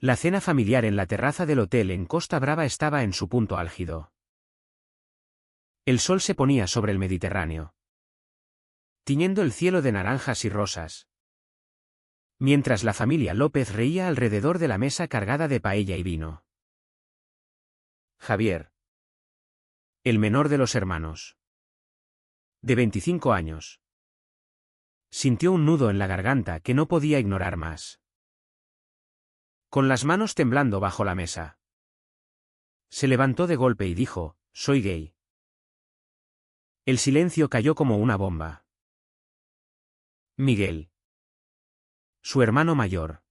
La cena familiar en la terraza del hotel en Costa Brava estaba en su punto álgido. El sol se ponía sobre el Mediterráneo, tiñendo el cielo de naranjas y rosas, mientras la familia López reía alrededor de la mesa cargada de paella y vino. Javier, el menor de los hermanos, de 25 años, sintió un nudo en la garganta que no podía ignorar más. Con las manos temblando bajo la mesa, se levantó de golpe y dijo: «Soy gay». El silencio cayó como una bomba. Miguel, su hermano mayor,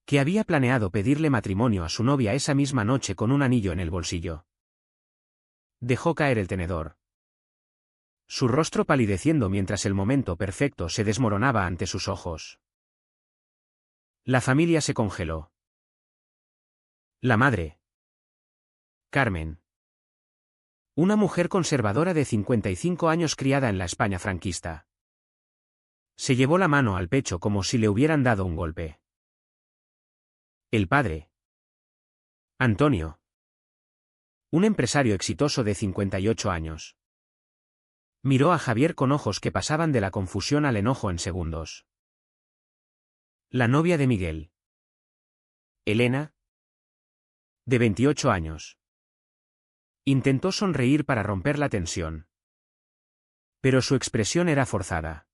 que había planeado pedirle matrimonio a su novia esa misma noche con un anillo en el bolsillo, dejó caer el tenedor, su rostro palideciendo mientras el momento perfecto se desmoronaba ante sus ojos. La familia se congeló. La madre, Carmen, una mujer conservadora de 55 años criada en la España franquista, se llevó la mano al pecho como si le hubieran dado un golpe. El padre, Antonio, un empresario exitoso de 58 años, miró a Javier con ojos que pasaban de la confusión al enojo en segundos. La novia de Miguel, Elena, de 28 años, intentó sonreír para romper la tensión, pero su expresión era forzada.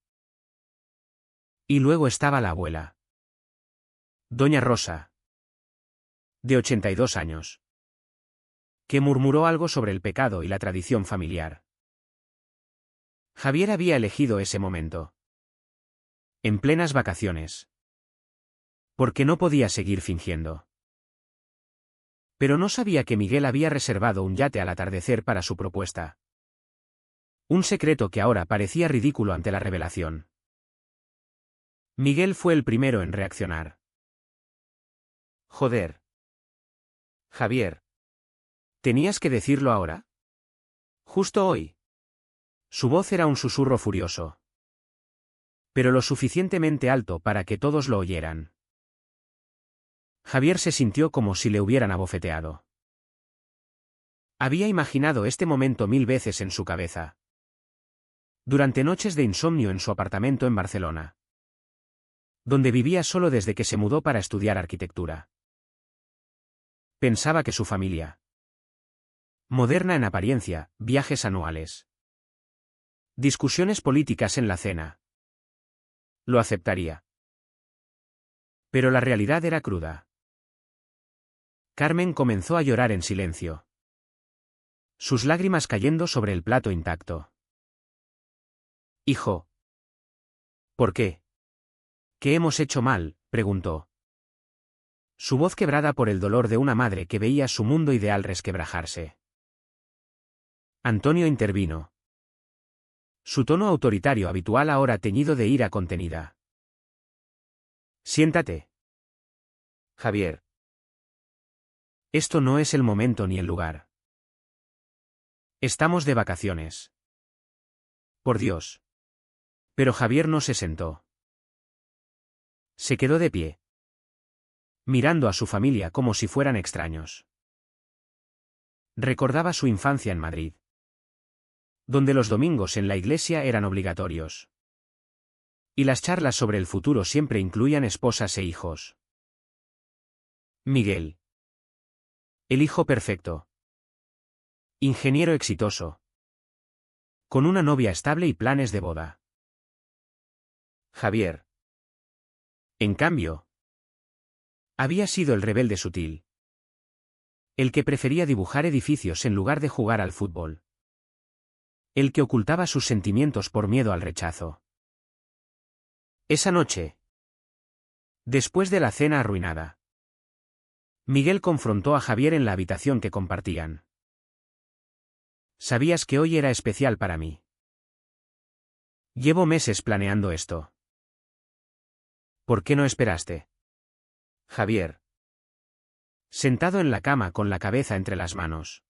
Y luego estaba la abuela, doña Rosa, de 82 años, que murmuró algo sobre el pecado y la tradición familiar. Javier había elegido ese momento, en plenas vacaciones, porque no podía seguir fingiendo. Pero no sabía que Miguel había reservado un yate al atardecer para su propuesta. Un secreto que ahora parecía ridículo ante la revelación. Miguel fue el primero en reaccionar. «Joder. Javier. ¿Tenías que decirlo ahora? ¿Justo hoy?» Su voz era un susurro furioso, pero lo suficientemente alto para que todos lo oyeran. Javier se sintió como si le hubieran abofeteado. Había imaginado este momento 1000 veces en su cabeza, durante noches de insomnio en su apartamento en Barcelona, donde vivía solo desde que se mudó para estudiar arquitectura. Pensaba que su familia, moderna en apariencia, viajes anuales, discusiones políticas en la cena, lo aceptaría. Pero la realidad era cruda. Carmen comenzó a llorar en silencio, sus lágrimas cayendo sobre el plato intacto. «Hijo. ¿Por qué? ¿Qué hemos hecho mal?», preguntó, su voz quebrada por el dolor de una madre que veía su mundo ideal resquebrajarse. Antonio intervino, su tono autoritario habitual ahora teñido de ira contenida. «Siéntate, Javier. Esto no es el momento ni el lugar. Estamos de vacaciones. Por Dios». Pero Javier no se sentó. Se quedó de pie, mirando a su familia como si fueran extraños. Recordaba su infancia en Madrid, donde los domingos en la iglesia eran obligatorios, y las charlas sobre el futuro siempre incluían esposas e hijos. Miguel, el hijo perfecto, ingeniero exitoso, con una novia estable y planes de boda. Javier, en cambio, había sido el rebelde sutil, el que prefería dibujar edificios en lugar de jugar al fútbol, el que ocultaba sus sentimientos por miedo al rechazo. Esa noche, después de la cena arruinada, Miguel confrontó a Javier en la habitación que compartían. «¿Sabías que hoy era especial para mí? Llevo meses planeando esto. ¿Por qué no esperaste?» Javier, sentado en la cama con la cabeza entre las manos,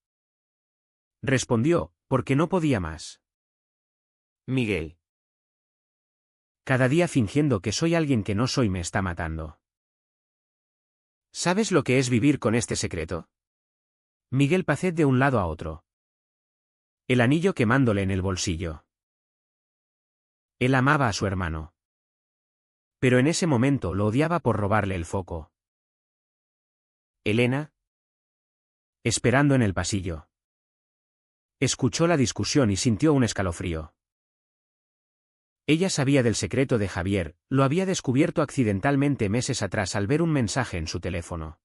respondió: «Porque no podía más». Miguel, cada día fingiendo que soy alguien que no soy me está matando. ¿Sabes lo que es vivir con este secreto? Miguel Pacet de un lado a otro. El anillo quemándole en el bolsillo. Él amaba a su hermano. Pero en ese momento lo odiaba por robarle el foco. Elena, esperando en el pasillo. Escuchó la discusión y sintió un escalofrío. Ella sabía del secreto de Javier, lo había descubierto accidentalmente meses atrás al ver un mensaje en su teléfono.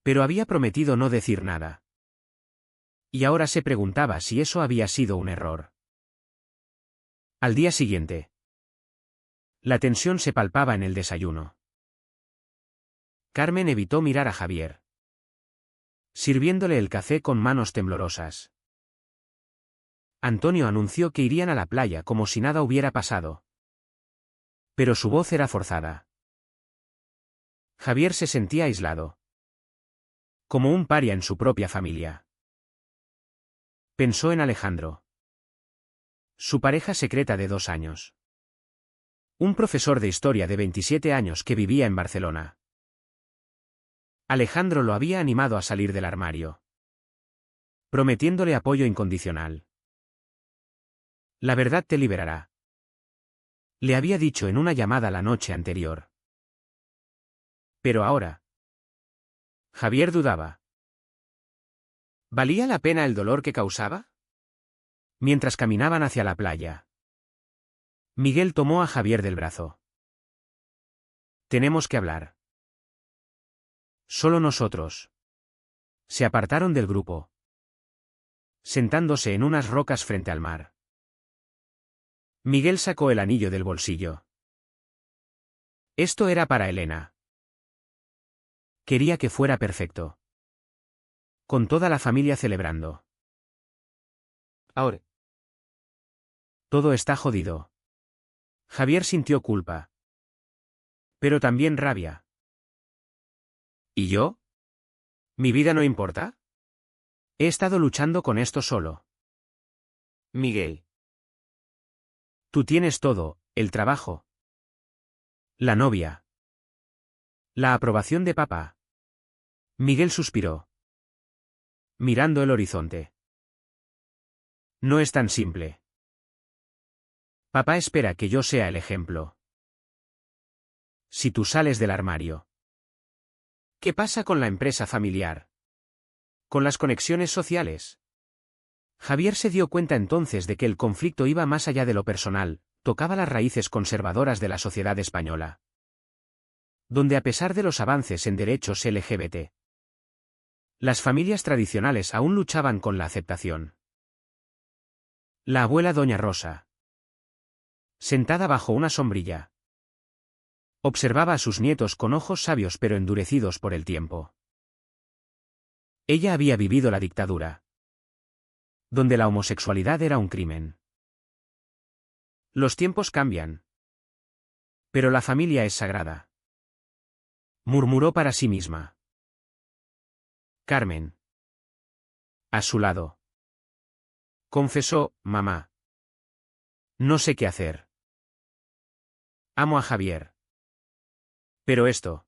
Pero había prometido no decir nada. Y ahora se preguntaba si eso había sido un error. Al día siguiente. La tensión se palpaba en el desayuno. Carmen evitó mirar a Javier, sirviéndole el café con manos temblorosas. Antonio anunció que irían a la playa como si nada hubiera pasado. Pero su voz era forzada. Javier se sentía aislado. Como un paria en su propia familia. Pensó en Alejandro. Su pareja secreta de 2 años. Un profesor de historia de 27 años que vivía en Barcelona. Alejandro lo había animado a salir del armario, prometiéndole apoyo incondicional. La verdad te liberará. Le había dicho en una llamada la noche anterior. Pero ahora. Javier dudaba. ¿Valía la pena el dolor que causaba? Mientras caminaban hacia la playa, Miguel tomó a Javier del brazo. Tenemos que hablar. Solo nosotros. Se apartaron del grupo, sentándose en unas rocas frente al mar. Miguel sacó el anillo del bolsillo. Esto era para Elena. Quería que fuera perfecto. Con toda la familia celebrando. Ahora. Todo está jodido. Javier sintió culpa. Pero también rabia. ¿Y yo? ¿Mi vida no importa? He estado luchando con esto solo. Miguel. Tú tienes todo, el trabajo. La novia. La aprobación de papá. Miguel suspiró, mirando el horizonte. No es tan simple. Papá espera que yo sea el ejemplo. Si tú sales del armario. ¿Qué pasa con la empresa familiar? ¿Con las conexiones sociales? Javier se dio cuenta entonces de que el conflicto iba más allá de lo personal, tocaba las raíces conservadoras de la sociedad española. Donde a pesar de los avances en derechos LGBT, las familias tradicionales aún luchaban con la aceptación. La abuela doña Rosa, sentada bajo una sombrilla, observaba a sus nietos con ojos sabios pero endurecidos por el tiempo. Ella había vivido la dictadura, donde la homosexualidad era un crimen. Los tiempos cambian. Pero la familia es sagrada. Murmuró para sí misma. Carmen. A su lado. Confesó, mamá. No sé qué hacer. Amo a Javier. Pero esto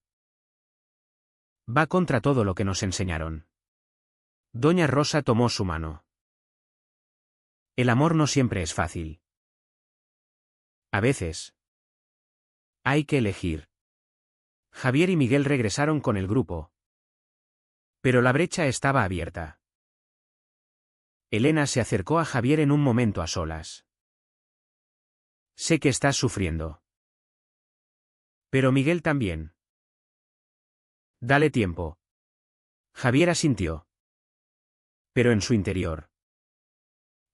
va contra todo lo que nos enseñaron. Doña Rosa tomó su mano. El amor no siempre es fácil. A veces hay que elegir. Javier y Miguel regresaron con el grupo. Pero la brecha estaba abierta. Elena se acercó a Javier en un momento a solas. Sé que estás sufriendo. Pero Miguel también. Dale tiempo. Javier asintió. Pero en su interior,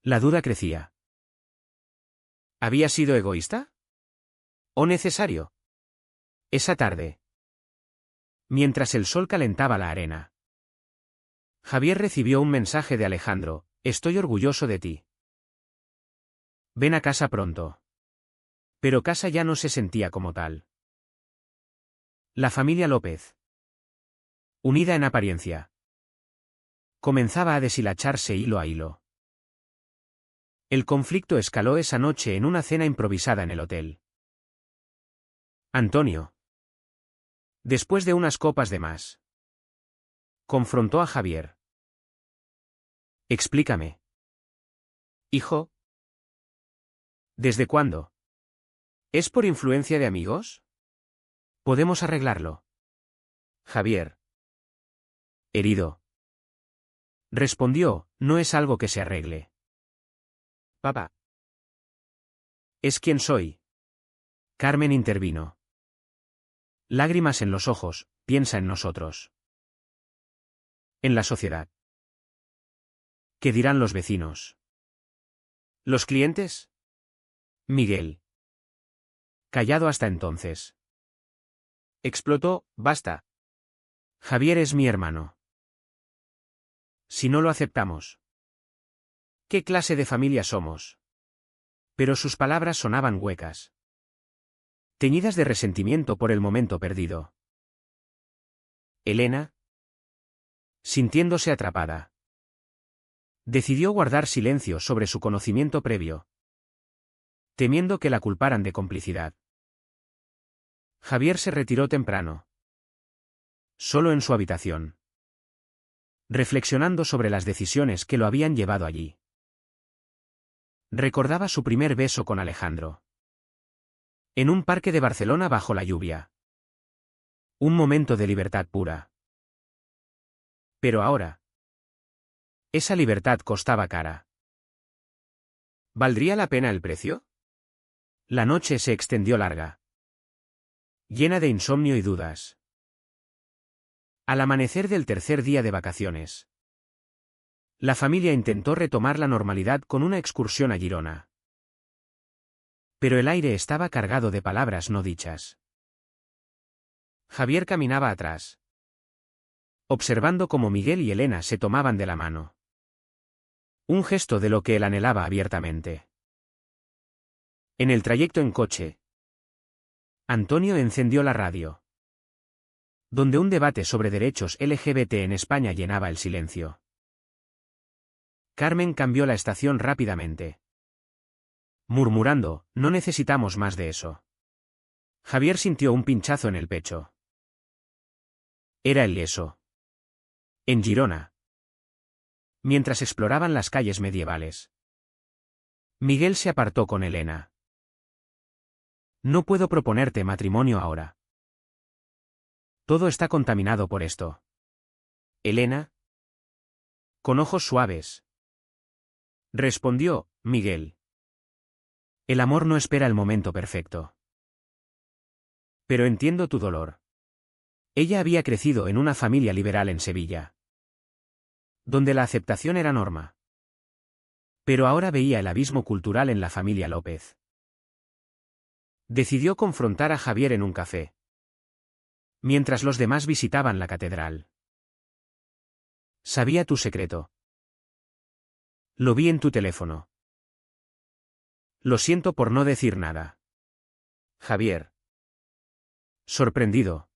la duda crecía. ¿Había sido egoísta? ¿O necesario? Esa tarde, mientras el sol calentaba la arena, Javier recibió un mensaje de Alejandro: estoy orgulloso de ti. Ven a casa pronto. Pero casa ya no se sentía como tal. La familia López, unida en apariencia, comenzaba a deshilacharse hilo a hilo. El conflicto escaló esa noche en una cena improvisada en el hotel. Antonio, Después de unas copas de más. Confrontó a Javier. Explícame. Hijo. ¿Desde cuándo? ¿Es por influencia de amigos? Podemos arreglarlo. Javier. Herido. Respondió, no es algo que se arregle. Papá. Es quien soy. Carmen intervino. Lágrimas en los ojos, piensa en nosotros. En la sociedad. ¿Qué dirán los vecinos? ¿Los clientes? Miguel. Callado hasta entonces. Explotó, basta. Javier es mi hermano. Si no lo aceptamos. ¿Qué clase de familia somos? Pero sus palabras sonaban huecas. Teñidas de resentimiento por el momento perdido. Elena, sintiéndose atrapada, decidió guardar silencio sobre su conocimiento previo, temiendo que la culparan de complicidad. Javier se retiró temprano. Solo en su habitación. Reflexionando sobre las decisiones que lo habían llevado allí. Recordaba su primer beso con Alejandro. En un parque de Barcelona bajo la lluvia. Un momento de libertad pura. Pero ahora. Esa libertad costaba cara. ¿Valdría la pena el precio? La noche se extendió larga. Llena de insomnio y dudas. Al amanecer del tercer día de vacaciones. La familia intentó retomar la normalidad con una excursión a Girona. Pero el aire estaba cargado de palabras no dichas. Javier caminaba atrás, observando cómo Miguel y Elena se tomaban de la mano. Un gesto de lo que él anhelaba abiertamente. En el trayecto en coche, Antonio encendió la radio, donde un debate sobre derechos LGBT en España llenaba el silencio. Carmen cambió la estación rápidamente, murmurando, no necesitamos más de eso. Javier sintió un pinchazo en el pecho. Era el yeso. En Girona. Mientras exploraban las calles medievales. Miguel se apartó con Elena. No puedo proponerte matrimonio ahora. Todo está contaminado por esto. Elena. Con ojos suaves. Respondió, Miguel. El amor no espera el momento perfecto. Pero entiendo tu dolor. Ella había crecido en una familia liberal en Sevilla, donde la aceptación era norma. Pero ahora veía el abismo cultural en la familia López. Decidió confrontar a Javier en un café, mientras los demás visitaban la catedral. Sabía tu secreto. Lo vi en tu teléfono. Lo siento por no decir nada. Javier. Sorprendido.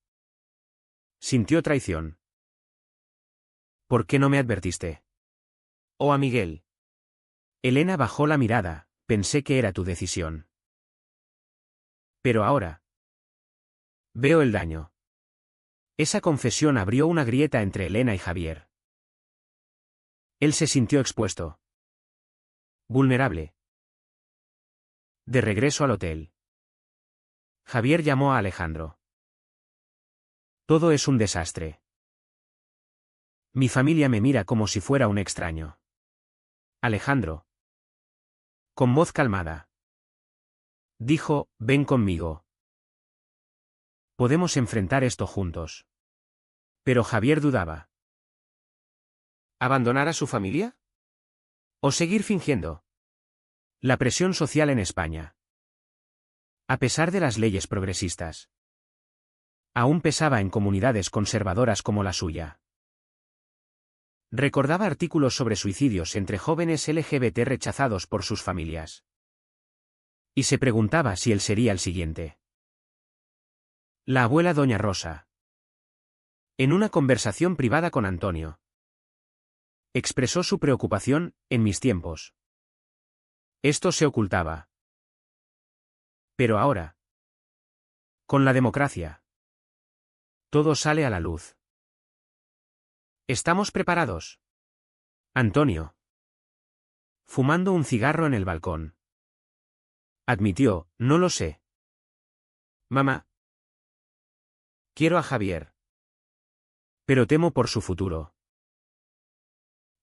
Sintió traición. ¿Por qué no me advertiste? ¿O a Miguel? Elena bajó la mirada, pensé que era tu decisión. Pero ahora. Veo el daño. Esa confesión abrió una grieta entre Elena y Javier. Él se sintió expuesto. Vulnerable. De regreso al hotel. Javier llamó a Alejandro. Todo es un desastre. Mi familia me mira como si fuera un extraño. Alejandro. Con voz calmada. Dijo, ven conmigo. Podemos enfrentar esto juntos. Pero Javier dudaba. ¿Abandonar a su familia? ¿O seguir fingiendo? La presión social en España. A pesar de las leyes progresistas. Aún pesaba en comunidades conservadoras como la suya. Recordaba artículos sobre suicidios entre jóvenes LGBT rechazados por sus familias. Y se preguntaba si él sería el siguiente. La abuela doña Rosa. En una conversación privada con Antonio. Expresó su preocupación, en mis tiempos. Esto se ocultaba. Pero ahora. Con la democracia. Todo sale a la luz. ¿Estamos preparados? Antonio. Fumando un cigarro en el balcón. Admitió, no lo sé. Mamá. Quiero a Javier. Pero temo por su futuro.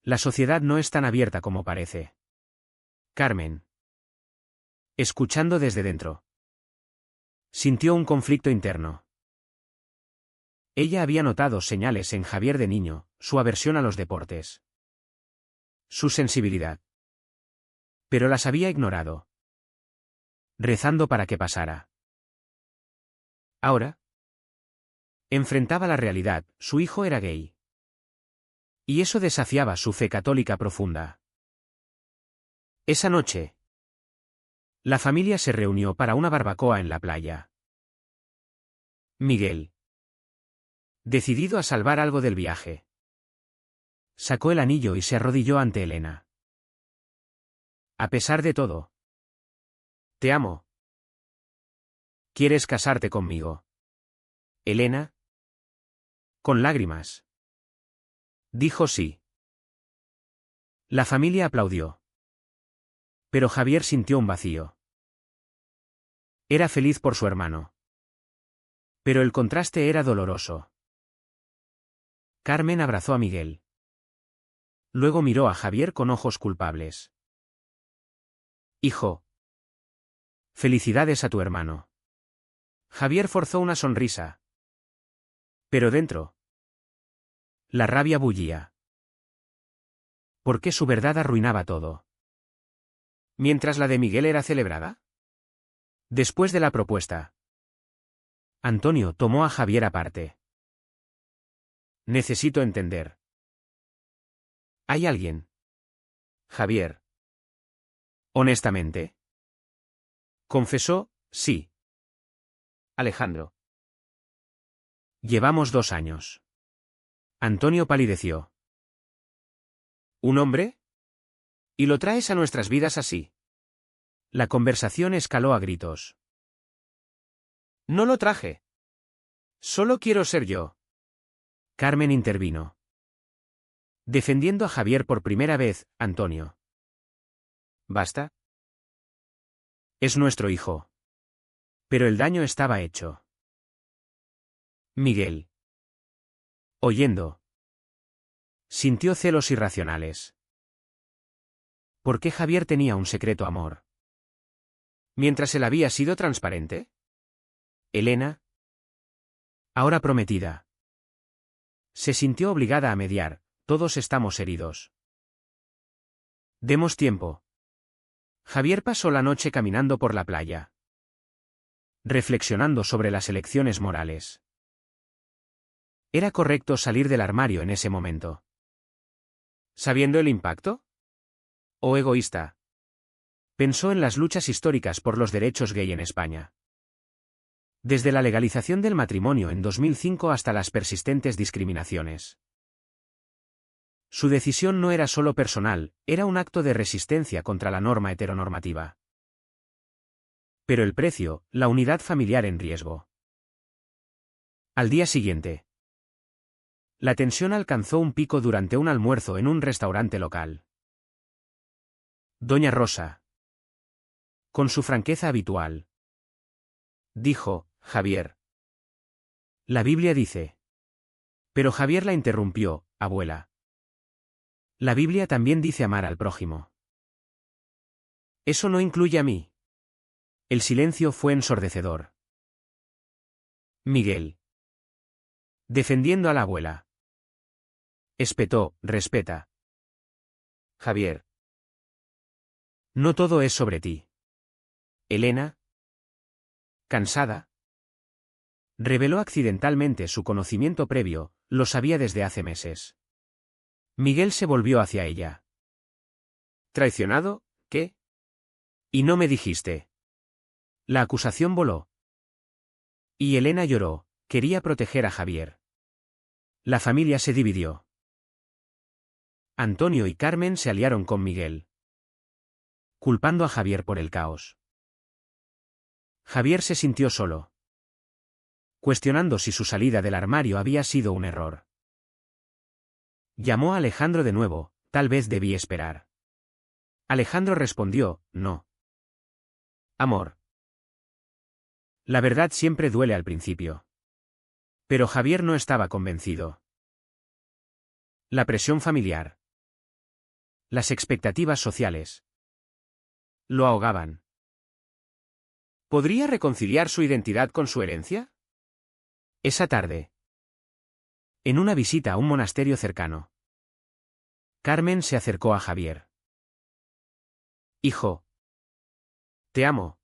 La sociedad no es tan abierta como parece. Carmen. Escuchando desde dentro. Sintió un conflicto interno. Ella había notado señales en Javier de niño, su aversión a los deportes. Su sensibilidad. Pero las había ignorado. Rezando para que pasara. Ahora. Enfrentaba la realidad, su hijo era gay. Y eso desafiaba su fe católica profunda. Esa noche. La familia se reunió para una barbacoa en la playa. Miguel. Decidido a salvar algo del viaje. Sacó el anillo y se arrodilló ante Elena. A pesar de todo. Te amo. ¿Quieres casarte conmigo? Elena. Con lágrimas. Dijo sí. La familia aplaudió. Pero Javier sintió un vacío. Era feliz por su hermano. Pero el contraste era doloroso. Carmen abrazó a Miguel. Luego miró a Javier con ojos culpables. Hijo. Felicidades a tu hermano. Javier forzó una sonrisa. Pero dentro. La rabia bullía. ¿Por qué su verdad arruinaba todo? Mientras la de Miguel era celebrada. Después de la propuesta. Antonio tomó a Javier aparte. Necesito entender. ¿Hay alguien? Javier. Honestamente. Confesó, sí. Alejandro. Llevamos 2 años. Antonio palideció. ¿Un hombre? ¿Y lo traes a nuestras vidas así? La conversación escaló a gritos. No lo traje. Solo quiero ser yo. Carmen intervino. Defendiendo a Javier por primera vez, Antonio. ¿Basta? Es nuestro hijo. Pero el daño estaba hecho. Miguel. Oyendo. Sintió celos irracionales. ¿Por qué Javier tenía un secreto amor? Mientras él había sido transparente. Elena. Ahora prometida. Se sintió obligada a mediar, todos estamos heridos. Demos tiempo. Javier pasó la noche caminando por la playa. Reflexionando sobre las elecciones morales. ¿Era correcto salir del armario en ese momento? ¿Sabiendo el impacto? ¿O egoísta? Pensó en las luchas históricas por los derechos gay en España. Desde la legalización del matrimonio en 2005 hasta las persistentes discriminaciones. Su decisión no era solo personal, era un acto de resistencia contra la norma heteronormativa. Pero el precio, la unidad familiar en riesgo. Al día siguiente. La tensión alcanzó un pico durante un almuerzo en un restaurante local. Doña Rosa. Con su franqueza habitual. Dijo, Javier. La Biblia dice. Pero Javier la interrumpió, abuela. La Biblia también dice amar al prójimo. Eso no incluye a mí. El silencio fue ensordecedor. Miguel. Defendiendo a la abuela. Espetó, respeta. Javier. No todo es sobre ti. Elena. Cansada. Reveló accidentalmente su conocimiento previo, lo sabía desde hace meses. Miguel se volvió hacia ella. ¿Traicionado? ¿Qué? Y no me dijiste. La acusación voló. Y Elena lloró, quería proteger a Javier. La familia se dividió. Antonio y Carmen se aliaron con Miguel. Culpando a Javier por el caos. Javier se sintió solo. cuestionando si su salida del armario había sido un error. Llamó a Alejandro de nuevo, tal vez debí esperar. Alejandro respondió, no. Amor. La verdad siempre duele al principio. Pero Javier no estaba convencido. La presión familiar. Las expectativas sociales. Lo ahogaban. ¿Podría reconciliar su identidad con su herencia? Esa tarde. En una visita a un monasterio cercano. Carmen se acercó a Javier. Hijo. Te amo.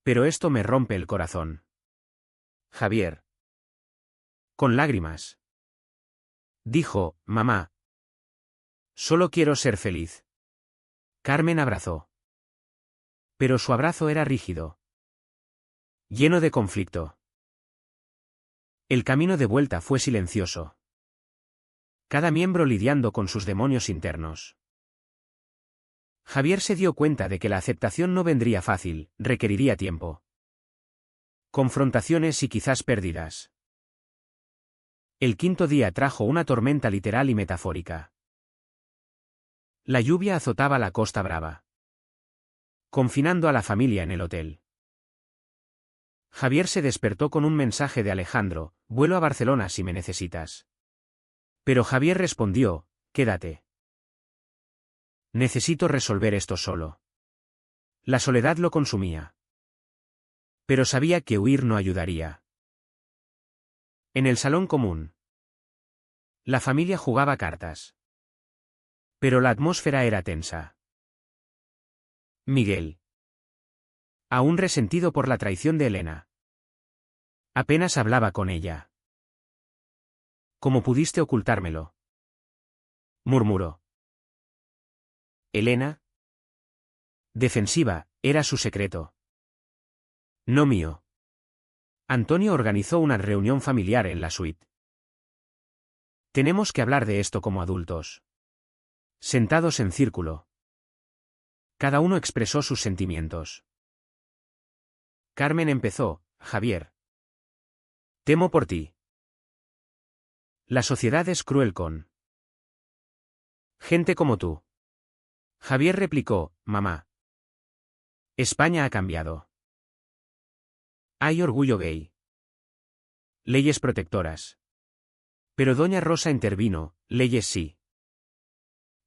Pero esto me rompe el corazón. Javier. Con lágrimas. Dijo, mamá. Solo quiero ser feliz. Carmen abrazó. Pero su abrazo era rígido. Lleno de conflicto. El camino de vuelta fue silencioso. Cada miembro lidiando con sus demonios internos. Javier se dio cuenta de que la aceptación no vendría fácil, requeriría tiempo. Confrontaciones y quizás pérdidas. El quinto día trajo una tormenta literal y metafórica. La lluvia azotaba la Costa Brava, confinando a la familia en el hotel. Javier se despertó con un mensaje de Alejandro, vuelo a Barcelona si me necesitas. Pero Javier respondió, quédate. Necesito resolver esto solo. La soledad lo consumía. Pero sabía que huir no ayudaría. En el salón común. La familia jugaba cartas. Pero la atmósfera era tensa. Miguel. Aún resentido por la traición de Elena. Apenas hablaba con ella. ¿Cómo pudiste ocultármelo? Murmuró. Elena. Defensiva, era su secreto. No mío. Antonio organizó una reunión familiar en la suite. Tenemos que hablar de esto como adultos. Sentados en círculo. Cada uno expresó sus sentimientos. Carmen empezó, Javier. Temo por ti. La sociedad es cruel con gente como tú. Javier replicó, mamá. España ha cambiado. Hay orgullo gay. Leyes protectoras. Pero doña Rosa intervino, leyes sí.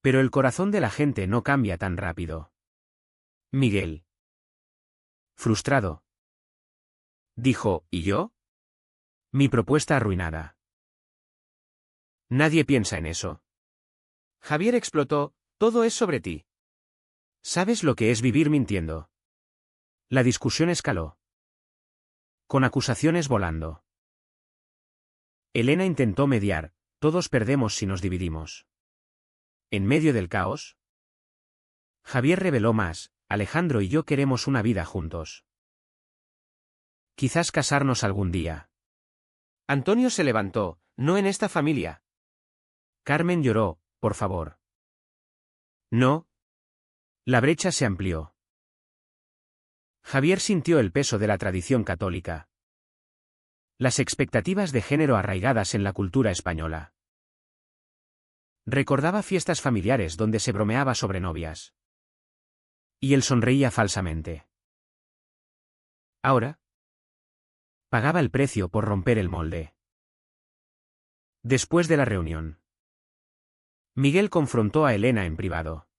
Pero el corazón de la gente no cambia tan rápido. Miguel. Frustrado. Dijo, ¿y yo? Mi propuesta arruinada. Nadie piensa en eso. Javier explotó, todo es sobre ti. ¿Sabes lo que es vivir mintiendo? La discusión escaló. Con acusaciones volando. Elena intentó mediar, todos perdemos si nos dividimos. En medio del caos. Javier reveló más, Alejandro y yo queremos una vida juntos. Quizás casarnos algún día. Antonio se levantó, no en esta familia. Carmen lloró, por favor. No. La brecha se amplió. Javier sintió el peso de la tradición católica. Las expectativas de género arraigadas en la cultura española. Recordaba fiestas familiares donde se bromeaba sobre novias. Y él sonreía falsamente. Ahora. Pagaba el precio por romper el molde. Después de la reunión. Miguel confrontó a Elena en privado.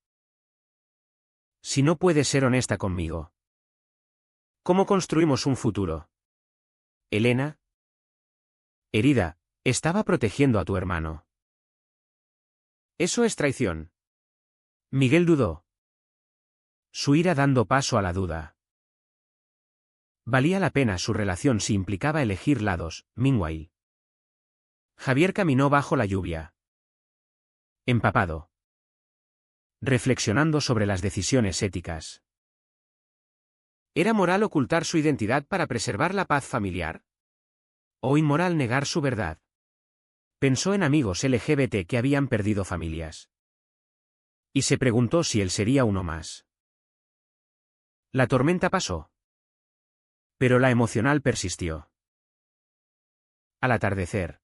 Si no puedes ser honesta conmigo. ¿Cómo construimos un futuro? Elena. Herida, estaba protegiendo a tu hermano. Eso es traición. Miguel dudó. Su ira dando paso a la duda. Valía la pena su relación si implicaba elegir lados, meanwhile. Javier caminó bajo la lluvia. Empapado. Reflexionando sobre las decisiones éticas. ¿Era moral ocultar su identidad para preservar la paz familiar? ¿O inmoral negar su verdad? Pensó en amigos LGBT que habían perdido familias. Y se preguntó si él sería uno más. La tormenta pasó. Pero la emocional persistió. Al atardecer,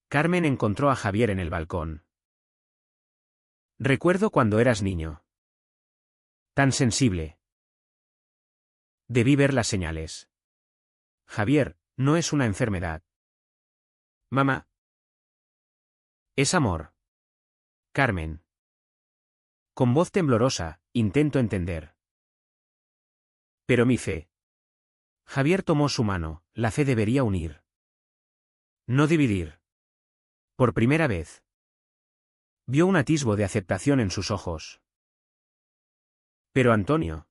Carmen encontró a Javier en el balcón. Recuerdo cuando eras niño. Tan sensible. Debí ver las señales. Javier, no es una enfermedad. Mamá. Es amor. Carmen. Con voz temblorosa, intento entender. Pero mi fe. Javier tomó su mano, la fe debería unir. No dividir. Por primera vez. Vio un atisbo de aceptación en sus ojos. Pero Antonio.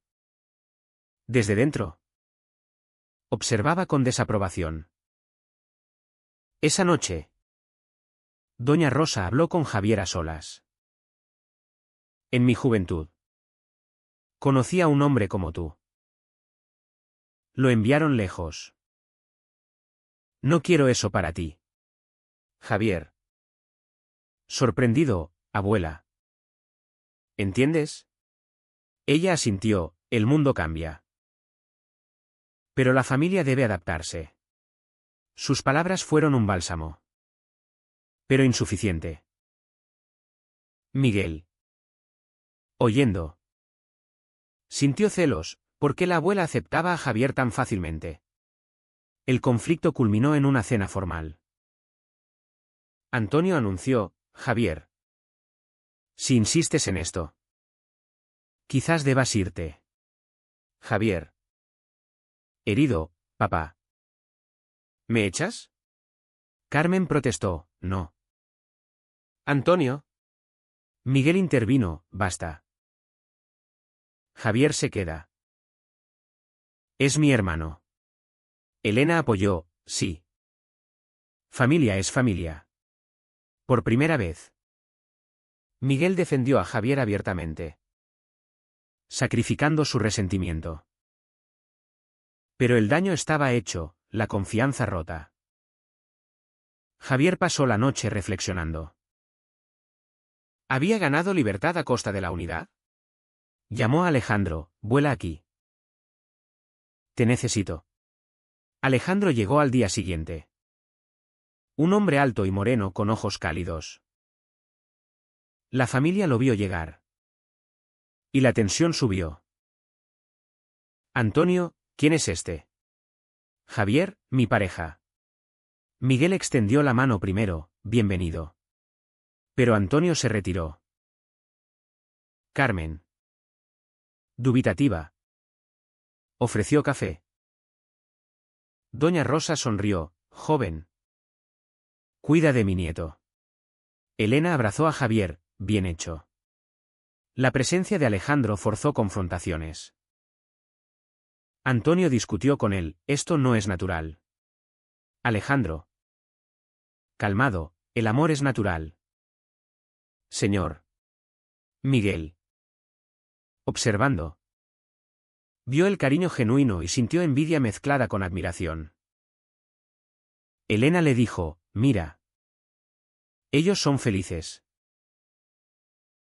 Desde dentro. Observaba con desaprobación. Esa noche. Doña Rosa habló con Javier a solas. En mi juventud. Conocí a un hombre como tú. Lo enviaron lejos. No quiero eso para ti. Javier. Sorprendido, abuela. ¿Entiendes? Ella asintió, el mundo cambia. Pero la familia debe adaptarse. Sus palabras fueron un bálsamo. Pero insuficiente. Miguel. Oyendo. Sintió celos, ¿por qué la abuela aceptaba a Javier tan fácilmente? El conflicto culminó en una cena formal. Antonio anunció, Javier. Si insistes en esto. Quizás debas irte. Javier. Herido, papá. ¿Me echas? Carmen protestó, no. Antonio. Miguel intervino, basta. Javier se queda. Es mi hermano. Elena apoyó, sí. Familia es familia. Por primera vez. Miguel defendió a Javier abiertamente. Sacrificando su resentimiento. Pero el daño estaba hecho, la confianza rota. Javier pasó la noche reflexionando. ¿Había ganado libertad a costa de la unidad? Llamó a Alejandro, vuela aquí. Te necesito. Alejandro llegó al día siguiente. Un hombre alto y moreno con ojos cálidos. La familia lo vio llegar. Y la tensión subió. Antonio, ¿quién es este? Javier, mi pareja. Miguel extendió la mano primero, bienvenido. Pero Antonio se retiró. Carmen. Dubitativa. Ofreció café. Doña Rosa sonrió, joven. Cuida de mi nieto. Elena abrazó a Javier, bien hecho. La presencia de Alejandro forzó confrontaciones. Antonio discutió con él, esto no es natural. Alejandro. Calmado, el amor es natural. Señor. Miguel. Observando. Vio el cariño genuino y sintió envidia mezclada con admiración. Elena le dijo, mira. Ellos son felices.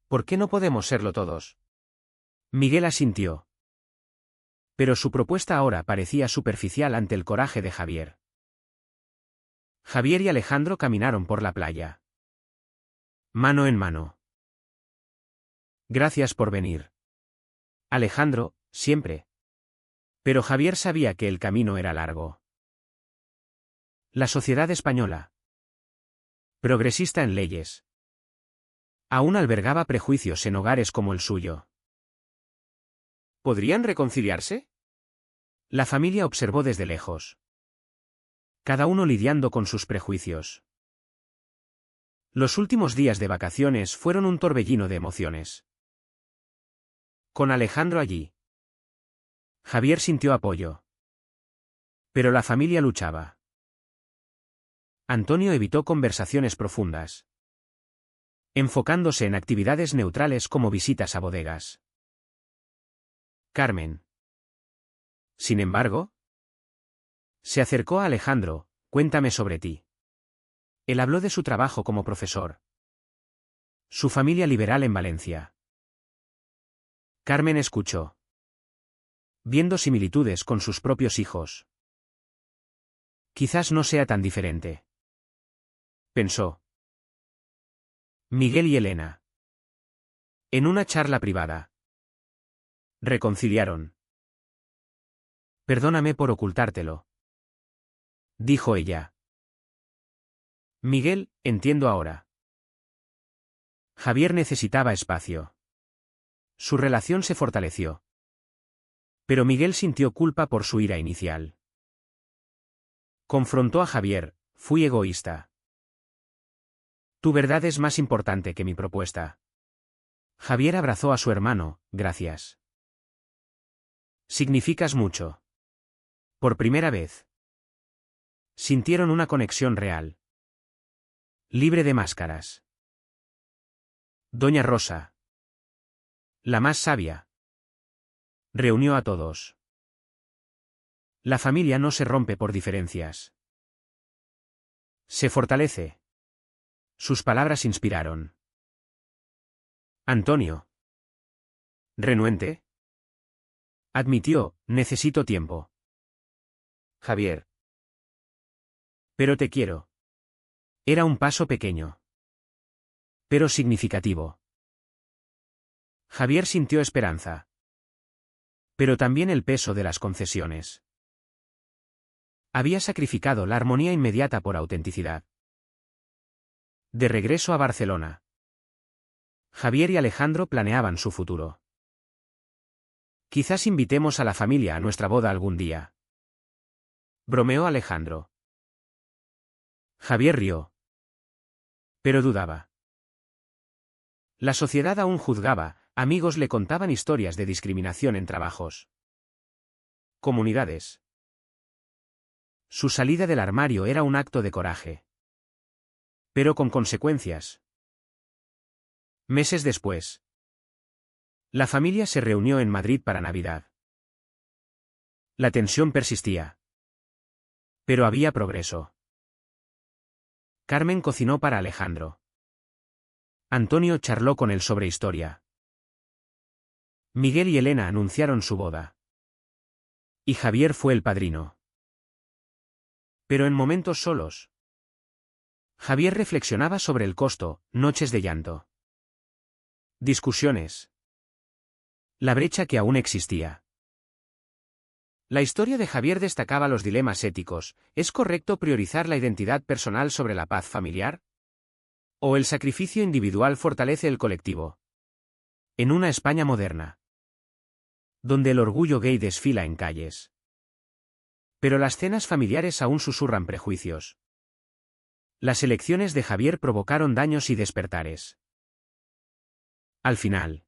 ¿Por qué no podemos serlo todos? Miguel asintió. Pero su propuesta ahora parecía superficial ante el coraje de Javier. Javier y Alejandro caminaron por la playa. Mano en mano. Gracias por venir. Alejandro, siempre. Pero Javier sabía que el camino era largo. La sociedad española. Progresista en leyes. Aún albergaba prejuicios en hogares como el suyo. ¿Podrían reconciliarse? La familia observó desde lejos. Cada uno lidiando con sus prejuicios. Los últimos días de vacaciones fueron un torbellino de emociones. Con Alejandro allí. Javier sintió apoyo. Pero la familia luchaba. Antonio evitó conversaciones profundas. Enfocándose en actividades neutrales como visitas a bodegas. Carmen. Sin embargo, se acercó a Alejandro, cuéntame sobre ti. Él habló de su trabajo como profesor. Su familia liberal en Valencia. Carmen escuchó. Viendo similitudes con sus propios hijos. Quizás no sea tan diferente. Pensó. Miguel y Elena. En una charla privada. Reconciliaron. Perdóname por ocultártelo, dijo ella. Miguel, entiendo ahora. Javier necesitaba espacio. Su relación se fortaleció. Pero Miguel sintió culpa por su ira inicial. Confrontó a Javier: fui egoísta. Tu verdad es más importante que mi propuesta. Javier abrazó a su hermano: gracias. Significas mucho. Por primera vez. Sintieron una conexión real. Libre de máscaras. Doña Rosa, la más sabia, reunió a todos. La familia no se rompe por diferencias. Se fortalece. Sus palabras inspiraron. Antonio, renuente, admitió: necesito tiempo. Javier. Pero te quiero. Era un paso pequeño, pero significativo. Javier sintió esperanza. Pero también el peso de las concesiones. Había sacrificado la armonía inmediata por autenticidad. De regreso a Barcelona, Javier y Alejandro planeaban su futuro. Quizás invitemos a la familia a nuestra boda algún día, bromeó Alejandro. Javier rió. Pero dudaba. La sociedad aún juzgaba, amigos le contaban historias de discriminación en trabajos. Comunidades. Su salida del armario era un acto de coraje. Pero con consecuencias. Meses después, la familia se reunió en Madrid para Navidad. La tensión persistía. Pero había progreso. Carmen cocinó para Alejandro. Antonio charló con él sobre historia. Miguel y Elena anunciaron su boda. Y Javier fue el padrino. Pero en momentos solos. Javier reflexionaba sobre el costo: noches de llanto. Discusiones. La brecha que aún existía. La historia de Javier destacaba los dilemas éticos: ¿es correcto priorizar la identidad personal sobre la paz familiar? ¿O el sacrificio individual fortalece el colectivo? En una España moderna, donde el orgullo gay desfila en calles. Pero las cenas familiares aún susurran prejuicios. Las elecciones de Javier provocaron daños y despertares. Al final,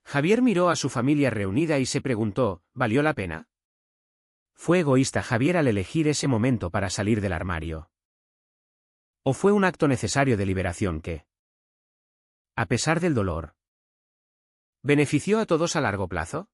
Javier miró a su familia reunida y se preguntó: ¿valió la pena? ¿Fue egoísta Javier al elegir ese momento para salir del armario? ¿O fue un acto necesario de liberación que, a pesar del dolor, benefició a todos a largo plazo?